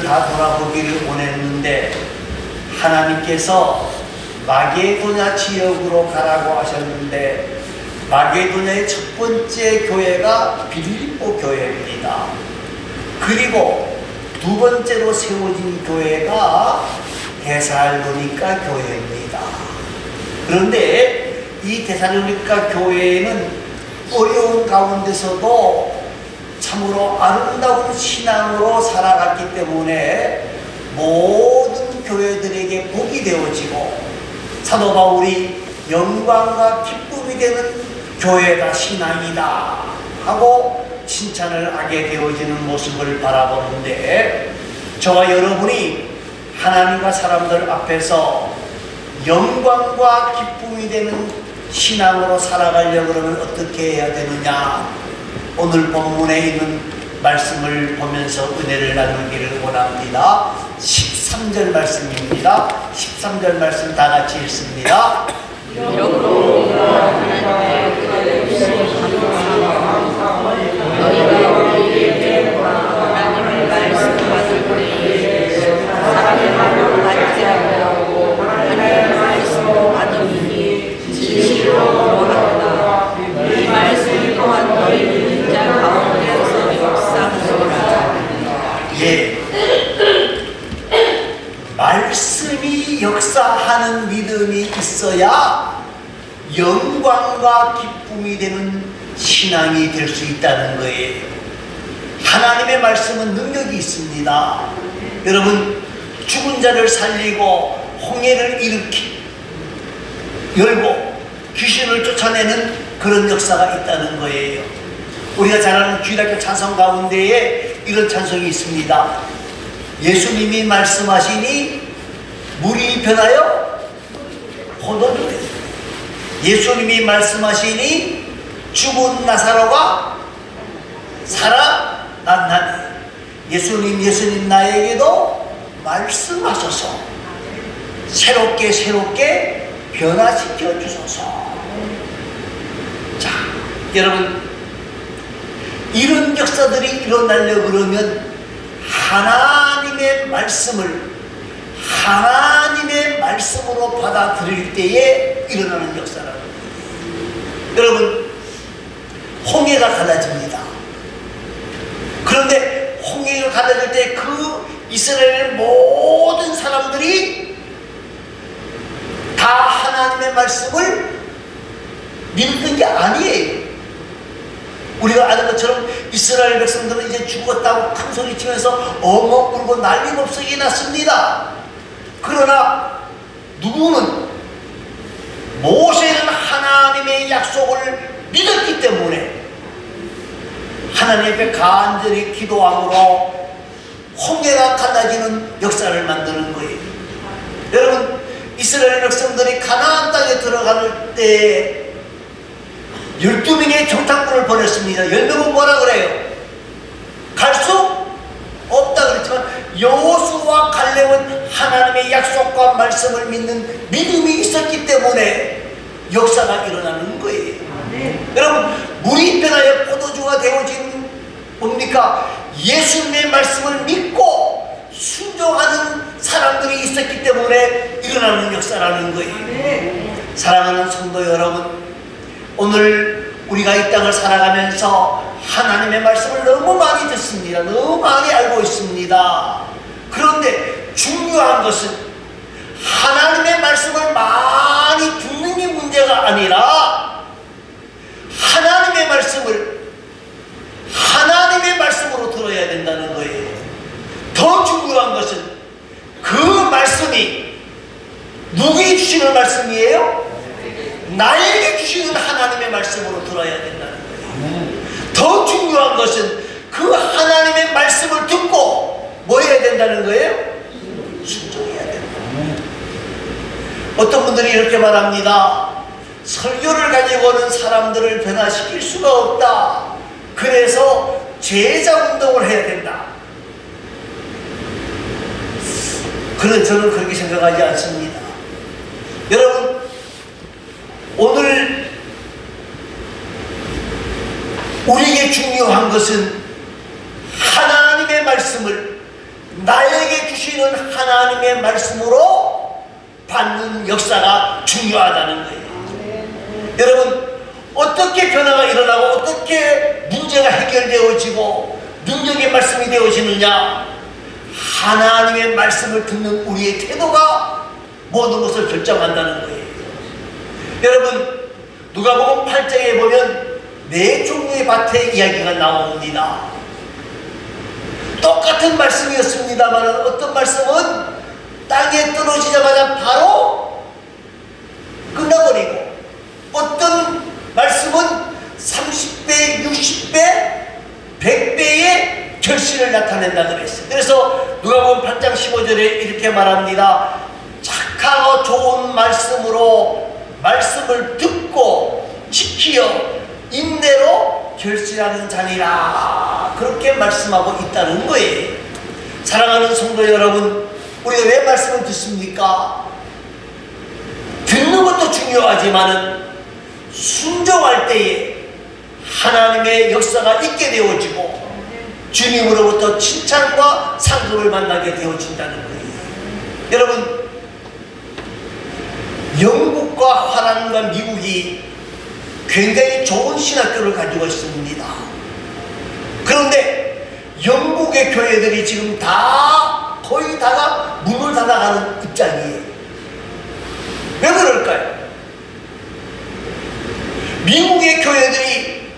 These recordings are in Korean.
다 돌아보기를 원했는데 하나님께서 마게도냐 지역으로 가라고 하셨는데 마게도냐의 첫 번째 교회가 빌립보 교회입니다. 그리고 두 번째로 세워진 교회가 데살로니가 교회입니다. 그런데 이 데살로니가 교회는 어려운 가운데서도 참으로 아름다운 신앙으로 살아갔기 때문에 모든 교회들에게 복이 되어지고 사도 바울이 영광과 기쁨이 되는 교회가 신앙이다 하고 칭찬을 하게 되어지는 모습을 바라보는데, 저와 여러분이 하나님과 사람들 앞에서 영광과 기쁨이 되는 신앙으로 살아가려고 그러면 어떻게 해야 되느냐, 오늘 본문에 있는 말씀을 보면서 은혜를 나누기를 원합니다. 13절 말씀입니다. 13절 말씀 다 같이 읽습니다. 이러므로 하나님의 은혜를 너희가 우리에게 하나님의 말씀 받을 때에 사람의 말로 받지 아니하고 하나님의 말씀으로 받으니 진실로 거하도다. 이 말씀 또한 너희 믿는 자 가운데서 역사하노라. 예, 말씀이 역사하는 믿음이 있어야 영광과 기쁨이 되는 신앙이 될 수 있다는 거예요. 하나님의 말씀은 능력이 있습니다. 여러분, 죽은 자를 살리고 홍해를 열고 귀신을 쫓아내는 그런 역사가 있다는 거예요. 우리가 잘 아는 주일학교 찬송 가운데에 이런 찬송이 있습니다. 예수님이 말씀하시니 물이 변하여 포도주 되고, 예수님이 말씀하시니 죽은 나사로가 살아났나니, 예수님 나에게도 말씀하소서 새롭게 변화시켜 주소서. 자, 여러분, 이런 역사들이 일어나려고 그러면 하나님의 말씀으로 받아들일 때에 일어나는 역사라는 거예요. 여러분, 홍해가 갈라집니다. 그런데 홍해가 갈라질 때 그 이스라엘 모든 사람들이 다 하나님의 말씀을 믿는 게 아니에요. 우리가 아는 것처럼 이스라엘 백성들은 이제 죽었다고 큰 소리 치면서 엉엉 울고 난리법석이 났습니다. 그러나 누구는 모세는 하나님의 약속을 믿었기 때문에 하나님 앞에 간절히 기도함으로 홍해가 갈라지는 역사를 만드는 거예요. 여러분, 이스라엘 백성들이 가나안 땅에 들어갈 때 12명의 정탐꾼을 보냈습니다. 10명은 뭐라 그래요? 갈 수 없다 그랬지만 여호수아와 갈렙은 하나님의 약속과 말씀을 믿는 믿음이 있었기 때문에 역사가 일어나는 거예요. 여러분, 물이 변하여 포도주가 되어진 뭡니까? 예수님의 말씀을 믿고 순종하는 사람들이 있었기 때문에 일어나는 역사라는 거예요. 사랑하는 성도 여러분, 오늘 우리가 이 땅을 살아가면서 하나님의 말씀을 너무 많이 듣습니다. 너무 많이 알고 있습니다. 그런데 중요한 것은 하나님의 말씀을 많이 듣는 게 문제가 아니라 하나님의 말씀으로 들어야 된다는 거예요. 더 중요한 것은 그 말씀이 누구에게 주시는 말씀이에요? 나에게 주시는 하나님의 말씀으로 들어야 된다는 거예요. 더 중요한 것은 그 하나님의 말씀을 듣고 뭐 해야 된다는 거예요? 순종해야 된다. 어떤 분들이 이렇게 말합니다. 설교를 가지고는 사람들을 변화시킬 수가 없다. 그래서 제자 운동을 해야 된다. 그런 저는 그렇게 생각하지 않습니다. 여러분, 오늘 우리에게 중요한 것은 하나님의 말씀을 나에게 주시는 하나님의 말씀으로 받는 역사가 중요하다는 거예요. 여러분, 어떻게 변화가 일어나고 어떻게 문제가 해결되어지고 능력의 말씀이 되어지느냐? 하나님의 말씀을 듣는 우리의 태도가 모든 것을 결정한다는 거예요. 여러분, 누가복음 8장에 보면 네 종류의 밭의 이야기가 나옵니다. 똑같은 말씀이었습니다만 어떤 말씀은 땅에 떨어지자마자 바로 끝나버리고, 어떤 말씀은 30배, 60배, 100배의 결실을 나타낸다 그랬어요. 그래서 누가복음 8장 15절에 이렇게 말합니다. 착하고 좋은 말씀으로 말씀을 듣고 지키어 인내로 결실하는 자니라, 그렇게 말씀하고 있다는 거예요. 사랑하는 성도 여러분, 우리가 왜 말씀을 듣습니까? 듣는 것도 중요하지만은 순종할 때에 하나님의 역사가 있게 되어지고 주님으로부터 칭찬과 상급을 만나게 되어진다는 거예요. 여러분, 영국과 화란과 미국이 굉장히 좋은 신학교를 가지고 있습니다. 그런데 영국의 교회들이 지금 거의 다가 문을 닫아가는 입장이에요. 왜 그럴까요? 미국의 교회들이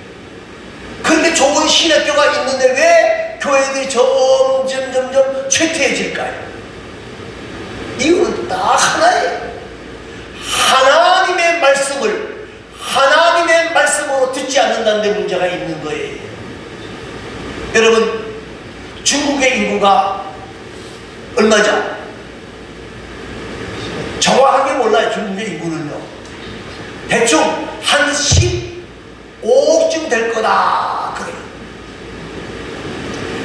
그렇게 좋은 신학교가 있는데 왜 교회들이 점점 쇠퇴해질까요? 이유는 딱 하나예요. 하나님의 말씀으로 듣지 않는다는 데 문제가 있는 거예요. 여러분, 중국의 인구가 얼마죠? 정확하게 몰라요. 중국의 인구는요. 대충 한 15억쯤 될 거다 그래요.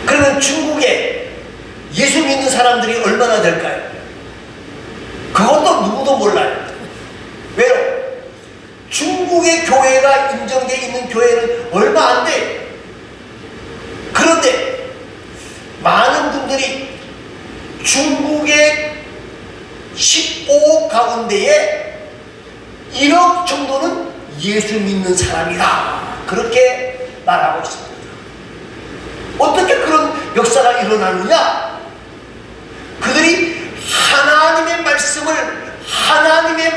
그러면 중국에 예수 믿는 사람들이 얼마나 될까요? 그것도 누구도 몰라요. 왜요? 중국의 교회가 인정되어 있는 교회는 얼마 안 돼요. 그런데 많은 분들이 중국의 15억 가운데에 1억 정도는 예수 믿는 사람이다, 그렇게 말하고 있습니다. 어떻게 그런 역사가 일어나느냐? 그들이 하나님의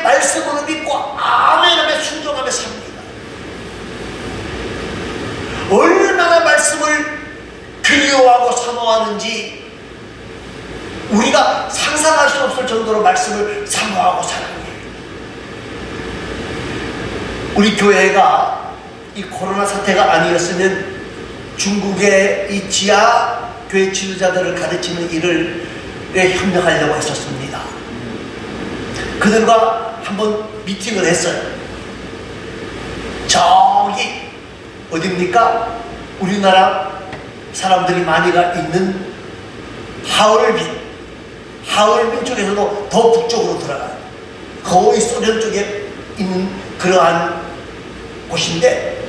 말씀으로 믿고 아멘하며 순종하며 삽니다. 얼마나 말씀을 그리워하고 사모하는지 우리가 상상할 수 없을 정도로 말씀을 사모하고 사랑해요. 우리 교회가 이 코로나 사태가 아니었으면 중국의 이 지하 교회 지도자들을 가르치는 일을 협력하려고 했었습니다. 그들과 한번 미팅을 했어요. 저기 어디입니까? 우리나라 사람들이 많이가 있는 하얼빈 쪽에서도 더 북쪽으로 들어가요. 거의 소련 쪽에 있는 그러한 곳인데,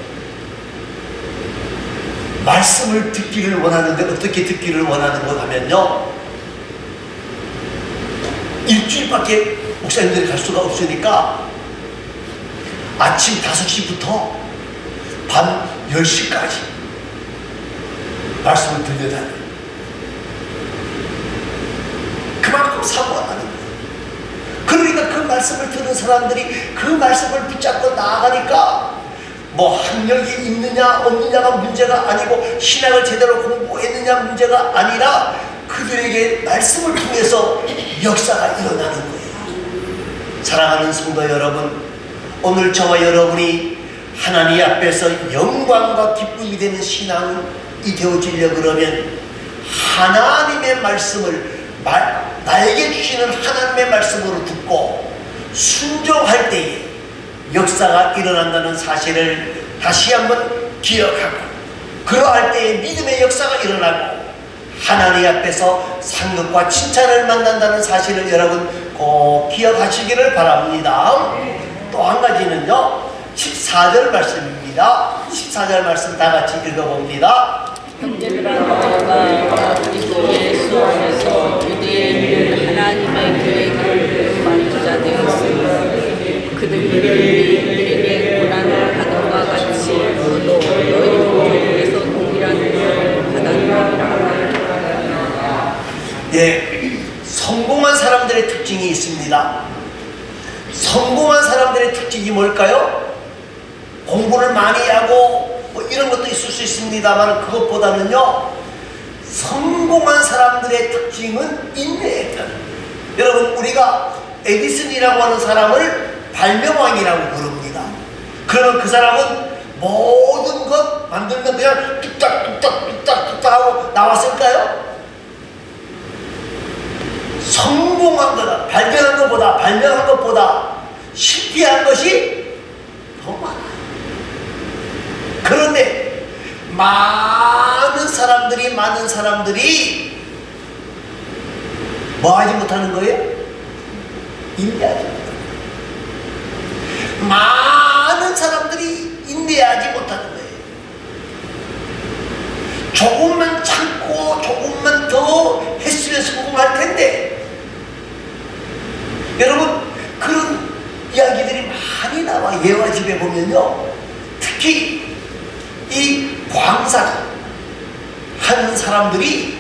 말씀을 듣기를 원하는데 어떻게 듣기를 원하는 것 하면요, 일주일밖에 목사님들이 갈 수가 없으니까 아침 5시부터 밤 10시까지 말씀을 들려다녀요. 그만큼 사모하는 거예요. 그러니까 그 말씀을 듣는 사람들이 그 말씀을 붙잡고 나아가니까 뭐 학력이 있느냐 없느냐가 문제가 아니고 신학을 제대로 공부했느냐 문제가 아니라 그들에게 말씀을 통해서 역사가 일어나는 거예요. 사랑하는 성도 여러분, 오늘 저와 여러분이 하나님 앞에서 영광과 기쁨이 되는 신앙이 되어지려 그러면 하나님의 말씀을 나에게 주시는 하나님의 말씀으로 듣고 순종할 때에 역사가 일어난다는 사실을 다시 한번 기억하고, 그러할 때에 믿음의 역사가 일어나고 하나님 앞에서 상급과 칭찬을 만난다는 사실을 여러분 꼭 기억하시기를 바랍니다. 또 한 가지는요, 14절 말씀입니다. 14절 말씀 다 같이 읽어봅니다. 형제들아, 너희가 그리스도 예수 안에서 유대의 예, 성공한 사람들의 특징이 있습니다. 성공한 사람들의 특징이 뭘까요? 공부를 많이 하고 뭐 이런 것도 있을 수 있습니다만 그것보다는요, 성공한 사람들의 특징은 인내했다는 거예요. 여러분, 우리가 에디슨이라고 하는 사람을 발명왕이라고 부릅니다. 그러면 그 사람은 모든 것 만들면 그냥 뚝딱뚝딱 하고 나왔을까요? 성공한 거다, 발명한 것보다 실패한 것이 더 많아요. 그런데 많은 사람들이 뭐 하지 못하는 거예요? 인내하지 못하는 거예요. 많은 사람들이 인내하지 못하는 거예요. 조금만 참고 조금만 더 했으면 성공할 텐데, 여러분, 그런 이야기들이 많이 나와. 예화집에 보면요, 특히 이 광산 하는 사람들이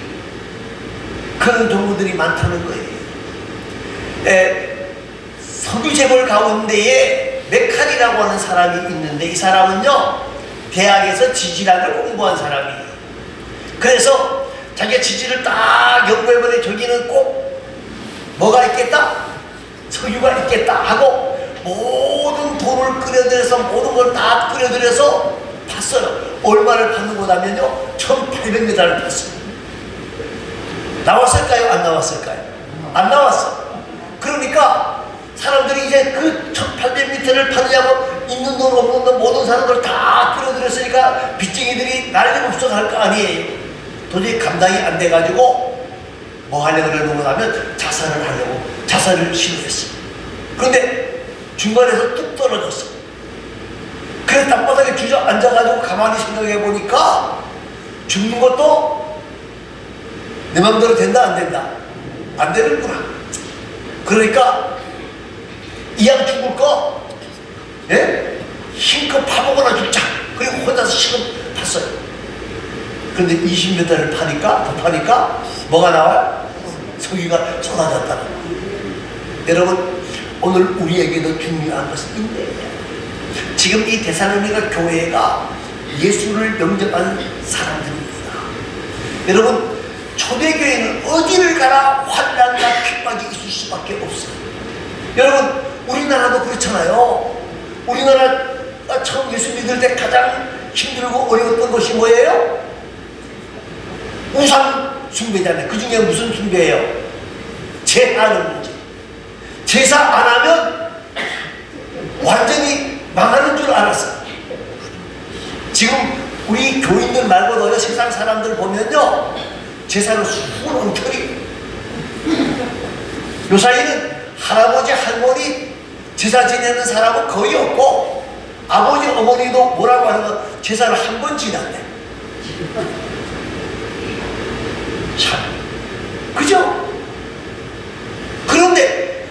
그런 경우들이 많다는 거예요. 석유재벌 가운데에 메칼이라고 하는 사람이 있는데, 이 사람은요, 대학에서 지질학을 공부한 사람이에요. 그래서 자기가 지질을 딱 연구해보니 저기는 꼭 뭐가 있겠다? 석유가 있겠다 하고 모든 돈을 끌어들여서 모든 걸 다 끌어들여서 팠어요. 얼마를 팠는 거냐면요, 1800m를 팠어요. 나왔을까요? 안 나왔을까요? 안 나왔어. 그러니까 사람들이 이제 그 1800m를 파느냐고 있는 돈 없는 돈 모든 사람들 다 끌어들였으니까 빚쟁이들이 난리없어 할 거 아니에요. 도저히 감당이 안 돼가지고 뭐 하려고 그러는 하면 자살을 시도했어. 그런데 중간에서 뚝 떨어졌어. 그래서 땅바닥에 주저앉아가지고 가만히 생각해 보니까 죽는 것도 내 맘대로 된다 안 된다? 안 되는구나. 그러니까 이왕 죽을 거, 예? 힘껏 파보거나 죽자. 그리고 혼자서 지금 팠어요. 그런데 20m를 파니까 뭐가 나와요? 석유가 쏟아졌다는 거예요. 여러분, 오늘 우리에게도 중요한 것은 인내예요. 지금 이 데살로니가 교회가 예수를 영접한 사람들입니다. 여러분, 초대교회는 어디를 가나 환난과 핍박이 있을 수밖에 없어요. 여러분, 우리나라도 그렇잖아요. 우리나라가 처음 예수 믿을 때 가장 힘들고 어려웠던 것이 뭐예요? 우상 숭배잖아요. 그 중에 무슨 숭배예요? 제사하는 문제. 제사 안 하면 완전히 망하는 줄 알았어요. 지금 우리 교인들 말고도 세상 사람들 보면요, 제사는 수건 엉터리. 요사이는 할아버지 할머니 제사 지내는 사람은 거의 없고, 아버지 어머니도 뭐라고 하는 건 제사를 한 번 지났대. 참, 그죠? 그런데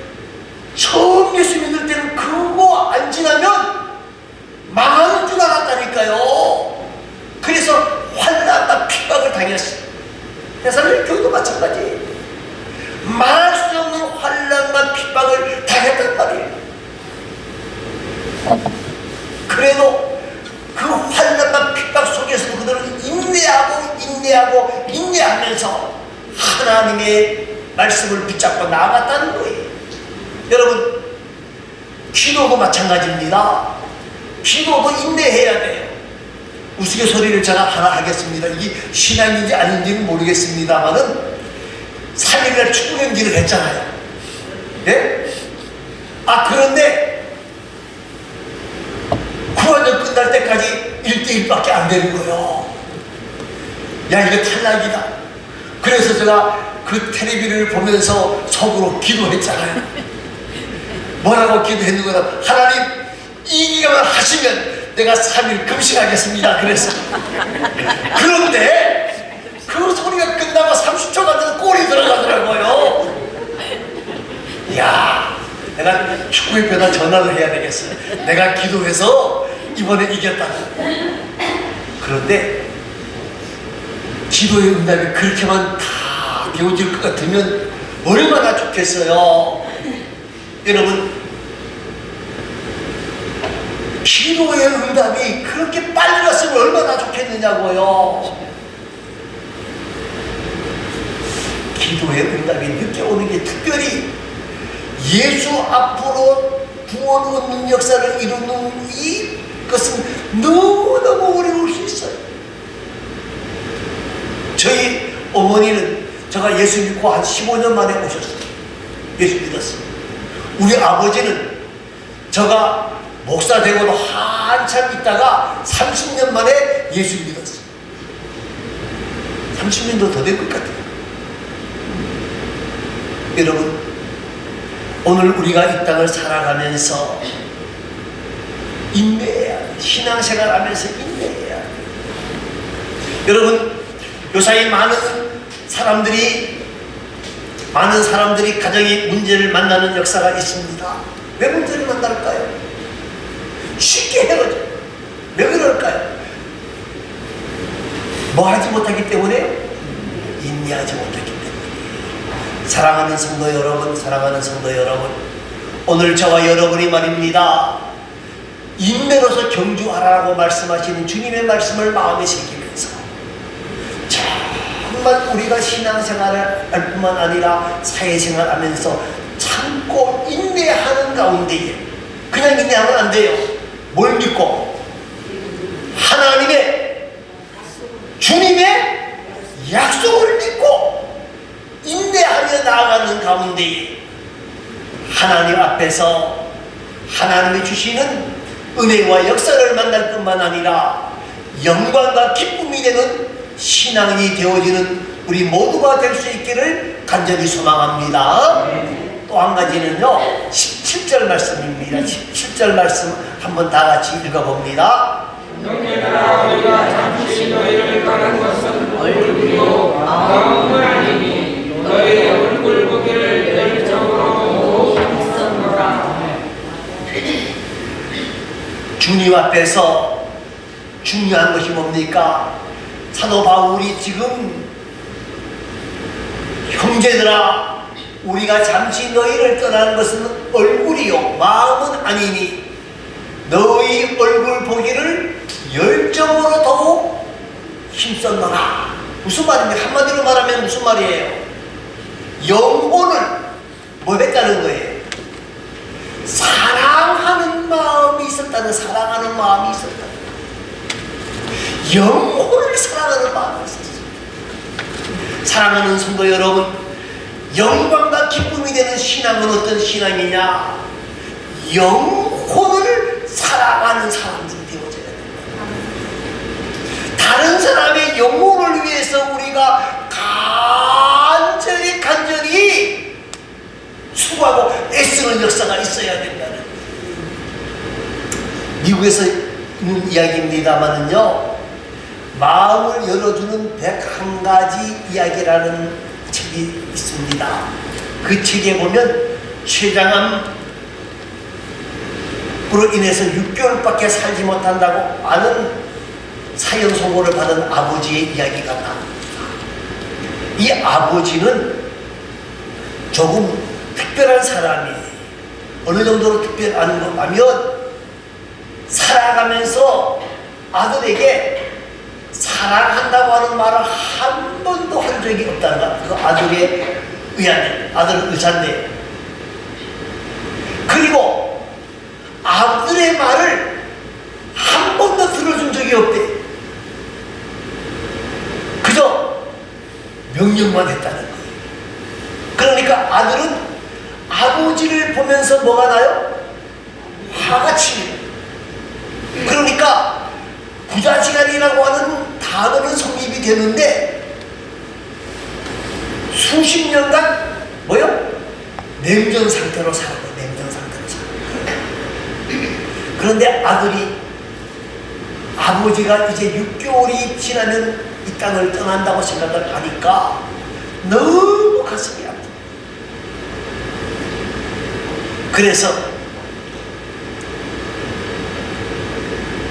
처음 예수 믿을 때는 그거 안 지나면 망하는 줄 알았다니까요. 그래서 환난과 핍박을 당했어요. 데살로니가 교회도 마찬가지예요. 말할 수 없는 환난과 핍박을 당했단 말이에요. 그래도 그 환난과 핍박 속에서도 그들은 인내하면서 하나님의 말씀을 붙잡고 나아갔다는 거예요. 여러분, 기도도 마찬가지입니다. 기도도 인내해야 돼요. 우스갯소리를 제가 하나 하겠습니다. 이게 신앙인지 아닌지는 모르겠습니다만은 3일날 축구 경기를 했잖아요. 예? 그런데 후반전 끝날 때까지 1대1밖에 안 되는 거예요. 야, 이거 탈락이다. 그래서 제가 그 텔레비를 보면서 속으로 기도했잖아요. 뭐라고 기도했는 거다? 하나님, 이기기만 하시면 내가 3일 금식하겠습니다. 그래서 그런데 그 소리가 끝나고 30초가 돼서 골이 들어가더라고요. 이야, 내가 축구협회에다 전화를 해야 되겠어요. 내가 기도해서 이번에 이겼다고. 그런데 기도의 응답이 그렇게만 다 가까워질 것 같으면 얼마나 좋겠어요. 여러분, 기도의 응답이 그렇게 빨리 왔으면 얼마나 좋겠느냐고요. 기도의 응답이 늦게 오는 게 특별히 예수 앞으로 구원 얻는 역사를 이루는 이것은 너무너무 어려울 수 있어요. 저희 어머니는 제가 예수 믿고 한 15년 만에 오셨어요. 예수 믿었어요. 우리 아버지는 제가 목사 되고도 한참 있다가 30년 만에 예수 믿었어요. 30년도 더 될 것 같아요. 여러분, 오늘 우리가 이 땅을 살아가면서 인내해야 돼. 신앙생활 하면서 인내해야 돼. 여러분, 요사이 많은 사람들이 가정의 문제를 만나는 역사가 있습니다. 왜 문제를 만날까요? 쉽게 헤어져요. 왜 그럴까요? 뭐 하지 못하기 때문에요? 인내하지 못하기 때문에. 사랑하는 성도 여러분, 오늘 저와 여러분이 말입니다, 인내로서 경주하라고 말씀하시는 주님의 말씀을 마음에 새기면서 정말 우리가 신앙생활을 할 뿐만 아니라 사회생활 하면서 참고 인내하는 가운데에 그냥 인내하면 안 돼요. 뭘 믿고? 하나님의 주님의 약속을 믿고 인내하며 나아가는 가운데에 하나님 앞에서 하나님이 주시는 은혜와 역사를 만날 뿐만 아니라 영광과 기쁨이 되는 신앙이 되어지는 우리 모두가 될 수 있기를 간절히 소망합니다. 또 한 가지는요, 17절 말씀입니다. 17절 말씀 한번 다 같이 읽어봅니다. 너희가 우리가 잠시 너희를 떠난 것은 얼굴이요 마음은 아니니 너희 얼굴 보기를 열정으로 힘쓰노라. 주님 앞에서 중요한 것이 뭡니까? 사도 바울이 지금 형제들아, 우리가 잠시 너희를 떠나는 것은 얼굴이요 마음은 아니니 너희 얼굴 보기를 열정으로 더욱 힘썼노라. 무슨 말입니까? 한마디로 말하면 무슨 말이에요? 영혼을 뭐 했다는 거예요? 사랑하는 마음이 있었다는, 사랑하는 마음이 있었다. 영혼을 사랑하는 마음이 있었어요. 사랑하는 성도 여러분, 영광과 기쁨이 되는 신앙은 어떤 신앙이냐? 영혼을 사랑하는 사람들이 되어져야 됩니다. 다른 사람의 영혼을 위해서 우리가 간절히 수고하고 애쓰는 역사가 있어야 된다는, 미국에서 있는 이야기입니다만은요, 마음을 열어주는 101가지 이야기라는 책이 있습니다. 그 책에 보면 췌장암으로 인해서 6개월밖에 살지 못한다고 아는 사형 선고를 받은 아버지의 이야기가 나옵니다. 이 아버지는 조금 특별한 사람이에요. 어느 정도로 특별한 거냐면 살아가면서 아들에게 사랑한다고 하는 말을 한 번도 한 적이 없다는 것. 그 아들의 의아네, 아들은 의사인데, 그리고 아들의 말을 한 번도 들어준 적이 없대. 그저 명령만 했다는 거예요. 그러니까 아들은 아버지를 보면서 뭐가 나요? 화가 치는. 그러니까 부자지간이라고 하는 단어는 성립이 되는데 수십 년간 뭐요? 냉전 상태로 살아요. 냉전 상태로 살아요. 그런데 아들이, 아버지가 이제 6개월이 지나면 이 땅을 떠난다고 생각을 하니까 너무 가슴이 아프다. 그래서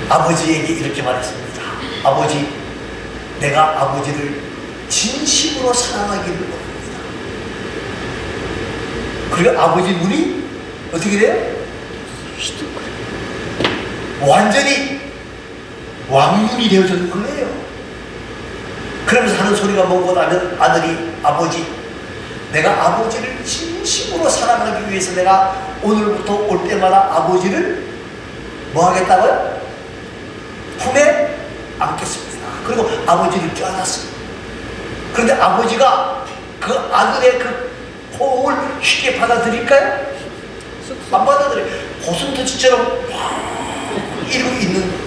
아버지에게 이렇게 말했습니다. 아버지, 내가 아버지를 진심으로 사랑하기를 원합니다. 그리고 아버지 눈이 어떻게 돼요? 완전히 왕눈이 되어지는 거예요. 그러면서 하는 소리가 뭔가 하면 아들이 아버지, 내가 아버지를 진심으로 사랑하기 위해서 내가 오늘부터 올 때마다 아버지를 뭐 하겠다고요? 품에 안겠습니다. 그리고 아버지를 껴안았습니다. 그런데 아버지가 그 아들의 그 포옹을 쉽게 받아들일까요? 안 받아들여요. 고슴도치처럼 이러고 있는.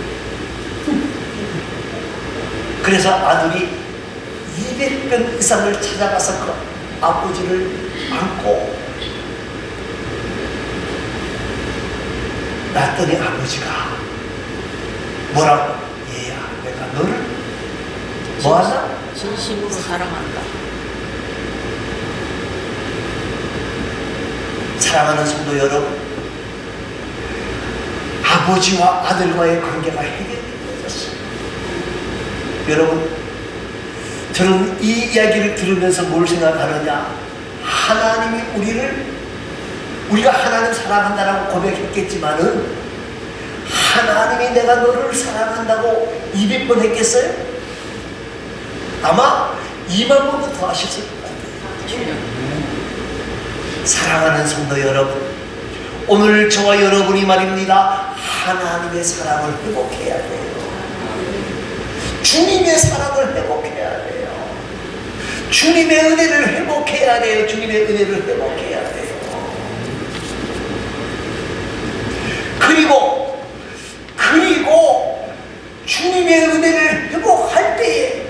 그래서 아들이 200번 이상을 찾아가서 그 아버지를 안고 났더니 아버지가 뭐라고? 얘야, 내가 너를 뭐하나? 진심으로 사랑한다. 사랑하는 성도 여러분, 아버지와 아들과의 관계가 해결되어졌어요. 여러분, 저는 이 이야기를 들으면서 뭘 생각하느냐? 하나님이 우리가 하나님 사랑한다라고 고백했겠지만은 하나님이 내가 너를 사랑한다고 200번 했겠어요? 아마 2만 번도 더 하셨을 것 같아요. 사랑하는 성도 여러분, 오늘 저와 여러분이 말입니다, 하나님의 사랑을 회복해야 돼요. 주님의 사랑을 회복해야 돼요. 주님의 은혜를 회복해야 돼요. 주님의 은혜를 회복해야 돼요. 그리고 주님의 은혜를 회복할 때에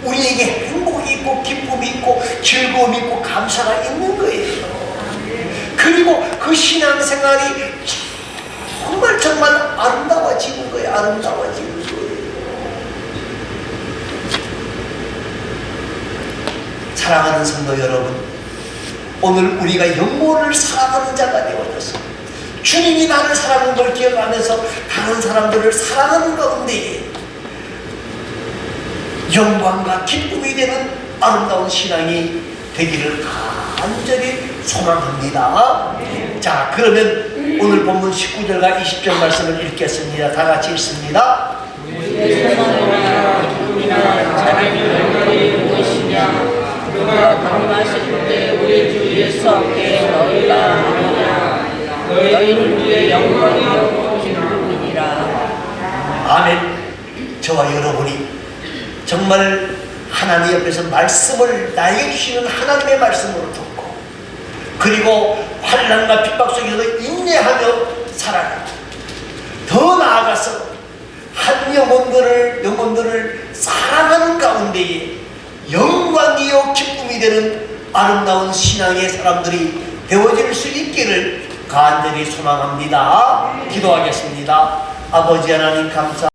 우리에게 행복이 있고 기쁨이 있고 즐거움이 있고 감사가 있는 거예요. 그리고 그 신앙생활이 정말 아름다워지는 거예요. 아름다워지는 거예요. 사랑하는 성도 여러분, 오늘 우리가 영혼을 사랑하는 자가 되어졌습니다. 주님이 나를 사랑하는 걸 기억하면서 다른 사람들을 사랑하는 가운데 영광과 기쁨이 되는 아름다운 신앙이 되기를 간절히 소망합니다. 자, 그러면 오늘 본문 19절과 20절 말씀을 읽겠습니다. 다 같이 읽습니다. 우리의 소망이나 기쁨이나 자랑의 영광이 무엇이냐? 그가 강림하실 때 우리 주 예수께 너희가 아느냐? 너희는 주의 영광이요 기쁨이니라. 아멘. 저와 여러분이 정말 하나님 옆에서 말씀을 나에게 주시는 하나님의 말씀으로 듣고, 그리고 환난과 핍박 속에서 인내하며 살아가고, 더 나아가서 한 영혼들을 사랑하는 가운데에 영광이요 기쁨이 되는 아름다운 신앙의 사람들이 되어질 수 있기를 간절히 소망합니다. 기도하겠습니다. 아버지 하나님 감사